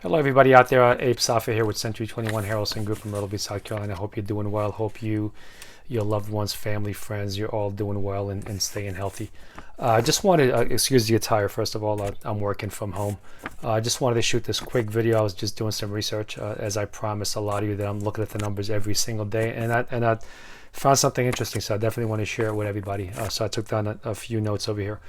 Hello, everybody out there. Abe Safa here with Century 21 Harrelson Group in Myrtle Beach, South Carolina. I hope you're doing well. Hope you, your loved ones, family, friends, you're all doing well and staying healthy. I just wanted, excuse the attire, first of all. I'm working from home. I just wanted to shoot this quick video. I was just doing some research, as I promised a lot of you that I'm looking at the numbers every single day, and I found something interesting, so I definitely want to share it with everybody. So I took down a few notes over here.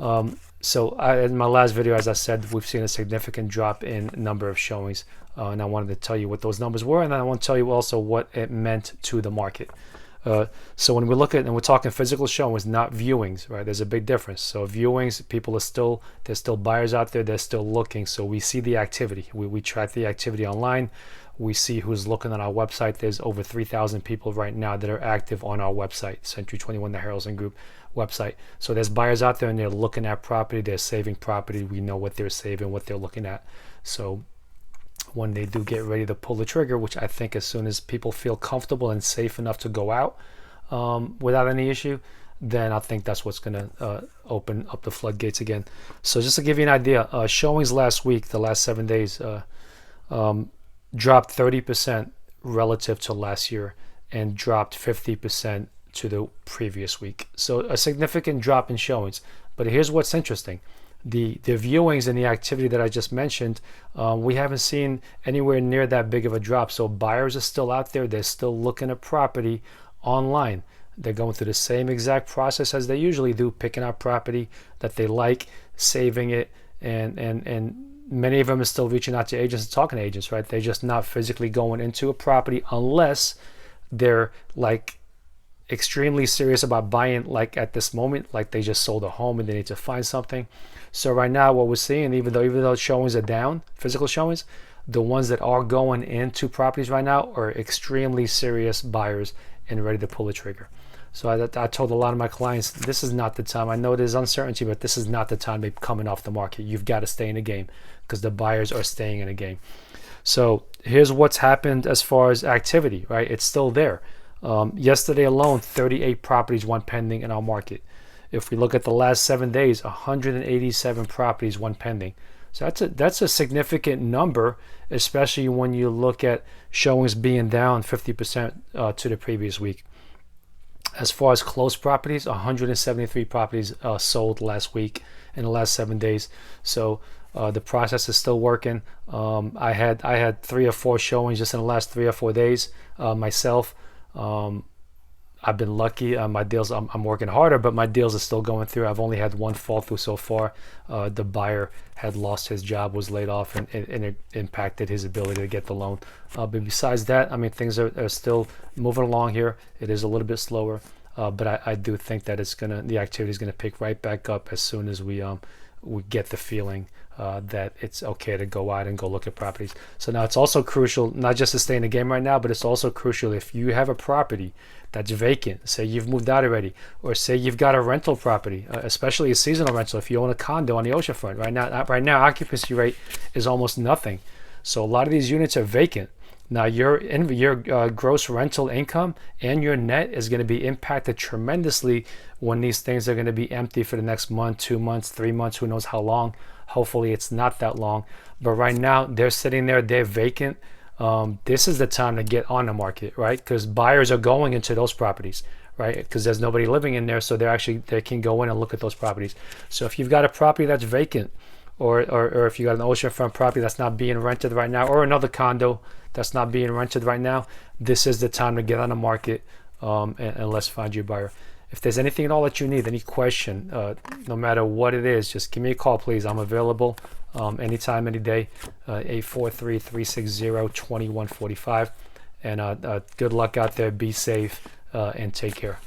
In my last video, as I said, we've seen a significant drop in number of showings, and I wanted to tell you what those numbers were, and then I want to tell you also what it meant to the market. So when we look at, and we're talking physical showings, not viewings, right? There's a big difference. So viewings, there's still buyers out there, they're still looking. So we see the activity. We track the activity online. We see who's looking on our website. There's over 3,000 people right now that are active on our website, Century 21, the Harrelson Group website. So there's buyers out there and they're looking at property, they're saving property. We know what they're saving, what they're looking at. So when they do get ready to pull the trigger, which I think as soon as people feel comfortable and safe enough to go out without any issue, then I think that's what's going to open up the floodgates again. So just to give you an idea, showings last week, the last 7 days, dropped 30% relative to last year and dropped 50% to the previous week. So a significant drop in showings. But here's what's interesting. The viewings and the activity that I just mentioned, we haven't seen anywhere near that big of a drop. So buyers are still out there. They're still looking at property online. They're going through the same exact process as they usually do, picking out property that they like, saving it, and many of them are still reaching out to agents and talking to agents, right? They're just not physically going into a property unless they're like extremely serious about buying, like at this moment, like they just sold a home and they need to find something. So right now what we're seeing, even though showings are down, physical showings, the ones that are going into properties right now are extremely serious buyers and ready to pull the trigger. So I told a lot of my clients, this is not the time. I know there's uncertainty, but this is not the time to be coming off the market. You've got to stay in the game because the buyers are staying in the game. So here's what's happened as far as activity, right? It's still there. Yesterday alone, 38 properties went pending in our market. If we look at the last 7 days, 187 properties went pending. So that's a significant number, especially when you look at showings being down 50% to the previous week. As far as closed properties, 173 properties sold last week in the last 7 days. So the process is still working. I had 3 or 4 showings just in the last 3 or 4 days myself. I've been lucky. My deals, I'm working harder, but my deals are still going through. I've only had 1 fall through so far. The buyer had lost his job, was laid off, and it impacted his ability to get the loan. But besides that, I mean, things are still moving along here. It is a little bit slower, but I do think that the activity is gonna pick right back up as soon as we get the feeling that it's okay to go out and go look at properties. So now it's also crucial not just to stay in the game right now, but it's also crucial if you have a property that's vacant, say you've moved out already, or say you've got a rental property, especially a seasonal rental. If you own a condo on the oceanfront right now occupancy rate is almost nothing. So a lot of these units are vacant. Now your gross rental income and your net is going to be impacted tremendously when these things are going to be empty for the next month, 2 months, 3 months, who knows how long. Hopefully it's not that long. But right now they're sitting there, they're vacant. This is the time to get on the market, right? Because buyers are going into those properties, right? Because there's nobody living in there, so they can go in and look at those properties. So if you've got a property that's vacant, or if you got an oceanfront property that's not being rented right now, or another condo that's not being rented right now, this is the time to get on the market, and let's find you a buyer. If there's anything at all that you need, any question, no matter what it is, just give me a call, please. I'm available anytime, any day, 843-360-2145. And good luck out there. Be safe and take care.